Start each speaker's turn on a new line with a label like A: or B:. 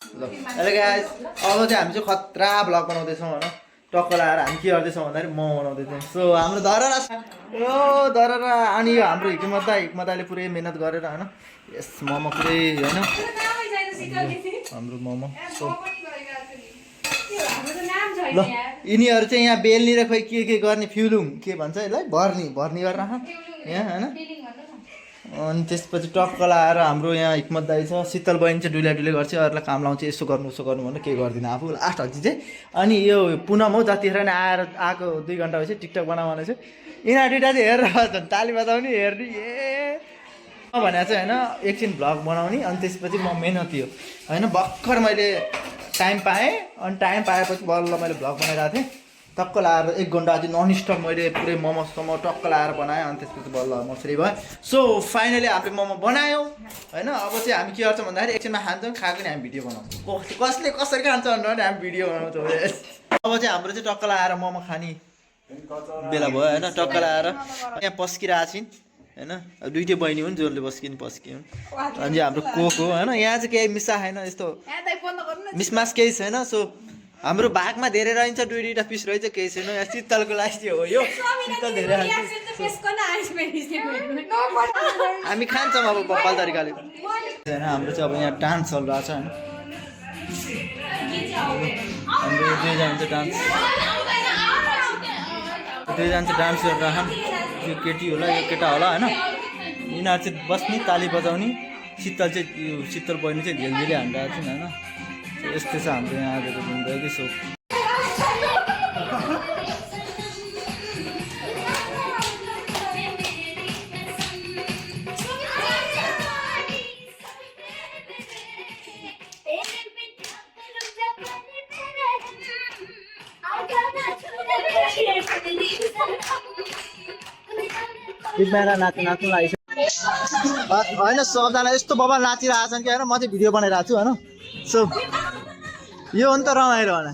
A: ल hello guys, अब चाहिँ हामी चाहिँ खतरा भ्लग बनाउँदैछौँ होइन। टक्क लगाएर हामी के गर्दैछौँ भन्दाखेरि मोमो बनाउँदैछौँ। सो हाम्रो धरहरा यो धरहरा अनि यो हाम्रो हिक्मत दाइले पुरै मिहिनेत गरेर होइन यस मोमो पुरै होइन हाम्रो मोमो। सो ल यिनीहरू चाहिँ यहाँ बेल्ने र खोइ के गर्ने फ्युलुङ के भन्छ यसलाई भर्नी गरेर यहाँ होइन। अनि त्यसपछि टक्क लाएर हाम्रो यहाँ हिक्मत दाइ छ, शीतल बहिनी चाहिँ डुले गर्छ, अरूलाई काम लाउँछ यसो गर्नु भनेर केही गर्दिनँ आफू लास्ट हल्ची चाहिँ। अनि यो पुनम हो जतिखेर नै आएको 2 घन्टा भएपछि टिकटक बनाउने चाहिँ यिनीहरू दुइटा चाहिँ हेरेर झन् ताली बजाउने हेर्ने भनेर चाहिँ होइन एकछिन भ्लग बनाउने। अनि त्यसपछि म मेहनती हो होइन, भर्खर मैले टाइम पाएँ अनि टाइम पाएपछि बल्ल मैले भ्लग बनाइरहेको थिएँ। टक्क लाएर 1 घन्टा चाहिँ नन स्टप मैले पुरै मोमोसम्म टक्क लाएर बनाएँ। अनि त्यसपछि बल्ल म फ्री भएँ। सो फाइनली हामीले मोमो बनायौँ होइन। अब चाहिँ हामी के गर्छौँ भन्दाखेरि एकछिनमा खान्छौँ, खाएको नि हामी भिडियो बनाउँछौँ, कसले कसरी खान्छ भनेर हामी भिडियो बनाउँछौँ। अब चाहिँ हाम्रो चाहिँ टक्क लाएर मोमो खाने बेला भयो होइन। टक्क लाएर यहाँ पस्किरहेको छिन् होइन, अब दुइटै बहिनी हुन् जसले पस्किन्। अनि हाम्रो कोक हो होइन, यहाँ चाहिँ केही मिसा छैन, यस्तो मिसमास केही छैन। सो हाम्रो भागमा धेरै रहन्छ, 2-2टा पिस रहेछ, केही छैन। यहाँ शीतलको लागि हो यो, शीतल धेरै खान्छ। हामी खान्छौँ अब बब्बाल तरिकाले होइन। हाम्रो चाहिँ अब यहाँ डान्स चलिरहेको छ होइन। हाम्रो दुईजना चाहिँ डान्स गरिरहेछन्। यो केटी होला यो केटा होला होइन। यिनीहरू चाहिँ बस्ने ताली बजाउने, शीतल बहिनी चाहिँ झेलझेली हानिरहेको छन् होइन। यस्तो छ हाम्रो यहाँ आजको दिन भयो कि। सो नाच्नु लागेको होइन। सबजना यस्तो बबाल नाचिरहेको छन् कि होइन, म चाहिँ भिडियो बनाइरहेको छु होइन। सो यो हो नि त रमाइलो होइन।